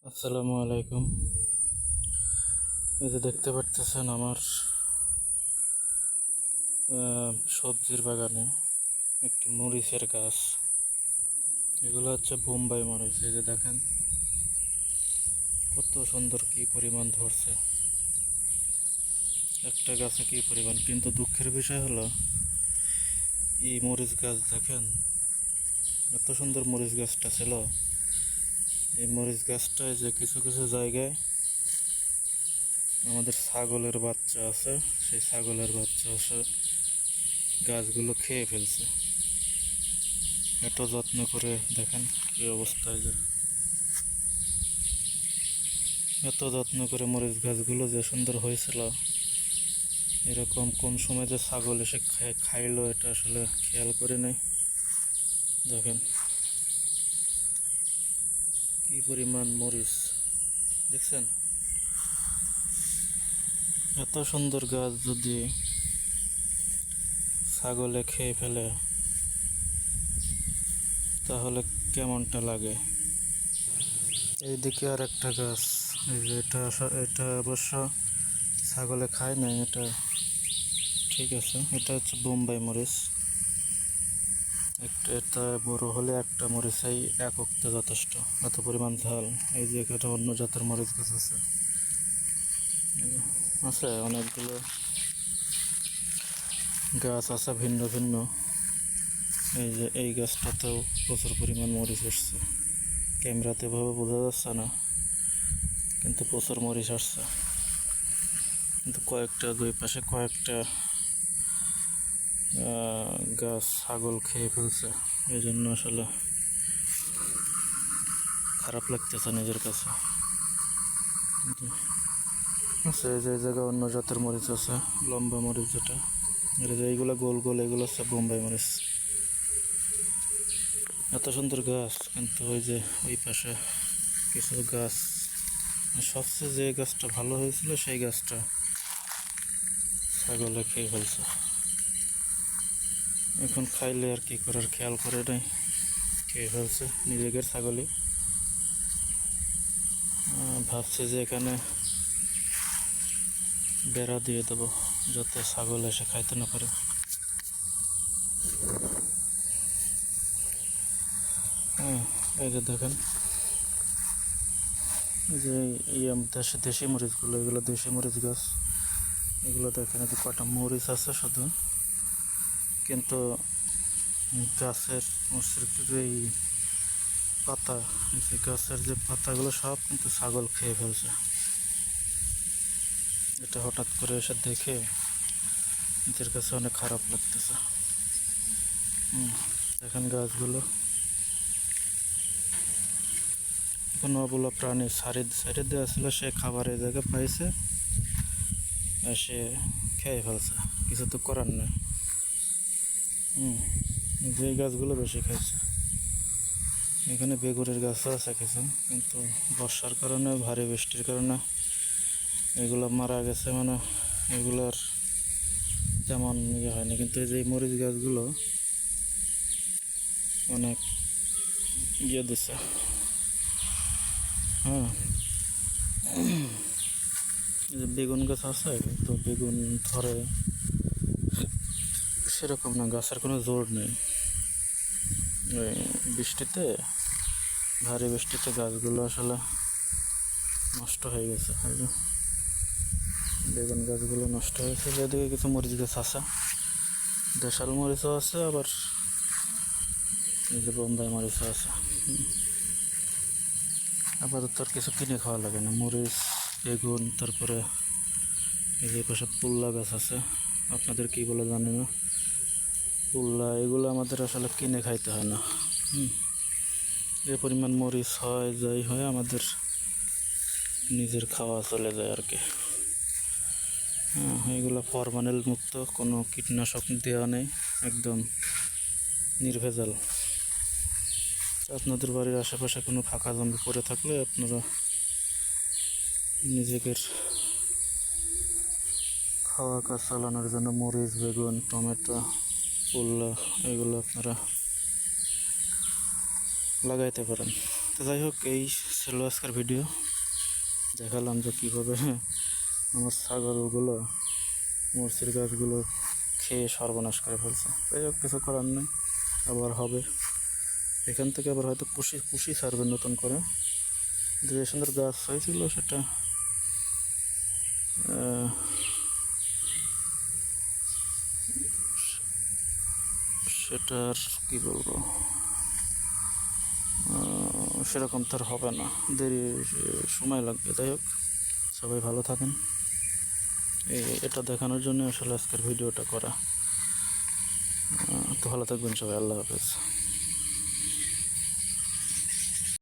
আসসালামু আলাইকুম। এই যে দেখতে পারতেছেন আমার সবজির বাগানে একটি মরিচের গাছ। এগুলো হচ্ছে বোম্বাই মরিচ। এই যে দেখেন কত সুন্দর, কি পরিমাণ ধরছে একটা গাছে, কি পরিমাণ। কিন্তু দুঃখের বিষয় হলো এই মরিচ গাছ দেখেন, এত সুন্দর মরিচ গাছটা ছিল। এই মরিচ গাছটায় যে কিছু কিছু জায়গায় আমাদের ছাগলের বাচ্চা আছে, সেই ছাগলের বাচ্চা এসে গাছগুলো খেয়ে ফেলছে। এত যত্ন করে দেখেন কি অবস্থায়, যে এত যত্ন করে মরিচ গাছগুলো যে সুন্দর হয়েছিল, এরকম কোন সময় যে ছাগল এসে খাইলো এটা আসলে খেয়াল করে নাই। দেখেন কি পরিমাণ মরিচ, দেখছেন? এত সুন্দর গাছ যদি ছাগলে খেয়ে ফেলে তাহলে কেমনটা লাগে। এইদিকে আর একটা গাছ, এই যে এটা অবশ্য ছাগলে খায় না, এটা ঠিক আছে। এটা হচ্ছে বোম্বাই মরিচ। এটা বড় হলে একটা মরিচাই এককটা যথেষ্ট, এত পরিমাণ ঝাল। এই যে এখানে অন্য জাতের মরিচ গাছ আছে, আছে অনেকগুলো গাছ আছে ভিন্ন ভিন্ন। এই যে এই গাছটাতেও প্রচুর পরিমাণ মরিচ আসছে, ক্যামেরাতে ভাবে বোঝা যাচ্ছে না, কিন্তু প্রচুর মরিচ আসছে। কিন্তু কয়েকটা দুই পাশে কয়েকটা গাছ ছাগল খেয়ে ফেলছে, এই জন্য আসলে খারাপ লাগতেছে নিজের কাছে। আছে যে জায়গায় অন্য জাতের মরিচ আছে, লম্বা মরিচ যেটা, এইগুলো গোল গোল, এগুলো হচ্ছে বোম্বাই মরিচ। এত সুন্দর গাছ, কিন্তু ওই যে ওই পাশে কিছু গাছ, সবচেয়ে যে গাছটা ভালো হয়েছিল সেই গাছটা ছাগলে খেয়ে ফেলছে। এখন খাইলে আর কি করার, খেয়াল করে নাই, খেয়ে ফেলছে নিজেদের ছাগলই। ভাবছে যে এখানে বেড়া দিয়ে দেবো যাতে ছাগল এসে খাইতে না পারে। হ্যাঁ, এই যে দেখেন, এই যে দেশি মরিচগুলো, এগুলো দেশি মরিচ গাছ। এগুলো দেখেন যে কটা মরিচ আছে শুধু, কিন্তু গাছের মরিচের এই পাতা, এই যে গাছের যে পাতাগুলো সব কিন্তু ছাগল খেয়ে ফেলছে। এটা হঠাৎ করে এসে দেখে নিজের কাছে অনেক খারাপ লাগতেছে। দেখেন গাছগুলো, কোনো অবলা প্রাণী সাইডে দেওয়া ছিল, সে খাবারের জায়গা পাইছে আর সে খেয়ে ফেলছে, কিছু তো করার নেই। যে গাছগুলো বেশি খাইছে। এখানে বেগুনের গাছও আছে কিছু, কিন্তু বর্ষার কারণে, ভারী বৃষ্টির কারণে এগুলো মারা গেছে, মানে এগুলোর তেমন ইয়ে হয়নি। কিন্তু এই যে মরিচ গাছগুলো অনেক ইয়ে দিছে। হ্যাঁ, যে বেগুন গাছ আছে, কিন্তু বেগুন ধরে সেরকম না, গাছের কোনো জোর নেই। ওই বৃষ্টিতে, ভারী বৃষ্টিতে গাছগুলো আসলে নষ্ট হয়ে গেছে। বেগুন গাছগুলো নষ্ট হয়েছে। যেদিকে কিছু মরিচ গাছ আছে, দেশাল মরিচও আছে, আবার এই যে বোম্বাই মরিচও আছে। আপাতত আর কিছু কিনে খাওয়া লাগে না, মরিচ, বেগুন, তারপরে এই যে পাশে পুল্লা গাছ আছে, আপনাদের কী বলে জানি না, পুল্লা, এগুলো আমাদের আসলে কিনে খাইতে হয় না। যে পরিমাণ মরিচ হয়, যাই হয়, আমাদের নিজের খাওয়া চলে যায় আর কি। এগুলো ফরমালিন মুক্ত, কোনো কীটনাশক দেওয়া নেই, একদম নির্ভেজাল। আপনাদের বাড়ির আশেপাশে কোনো ফাঁকা জমি পড়ে থাকলে আপনারা নিজেদের খাওয়া কাজ চালানোর জন্য মরিচ, বেগুন, টমেটো, পুল্লা, এগুলো আপনারা লাগাইতে পারেন। তো তো যাই হোক, এই ছিল আজকের ভিডিও। দেখালাম যে কীভাবে আমার ছাগলগুলো মরসির গাছগুলো খেয়ে সর্বনাশ করে ফেলছে। যাই হোক, কিছু করার নেই, আবার হবে। এখান থেকে আবার হয়তো কুশি ছাড়বে নতুন করে। যে সুন্দর গাছ হয়েছিল সেটা সেটার কি বলবো, সেরকম তো আর হবে না, দেরি সময় লাগবে। যাই হোক, সবাই ভালো থাকেন। এটা দেখানোর জন্য আসলে আজকের ভিডিওটা করা। তো ভালো থাকবেন সবাই, আল্লাহ হাফেজ।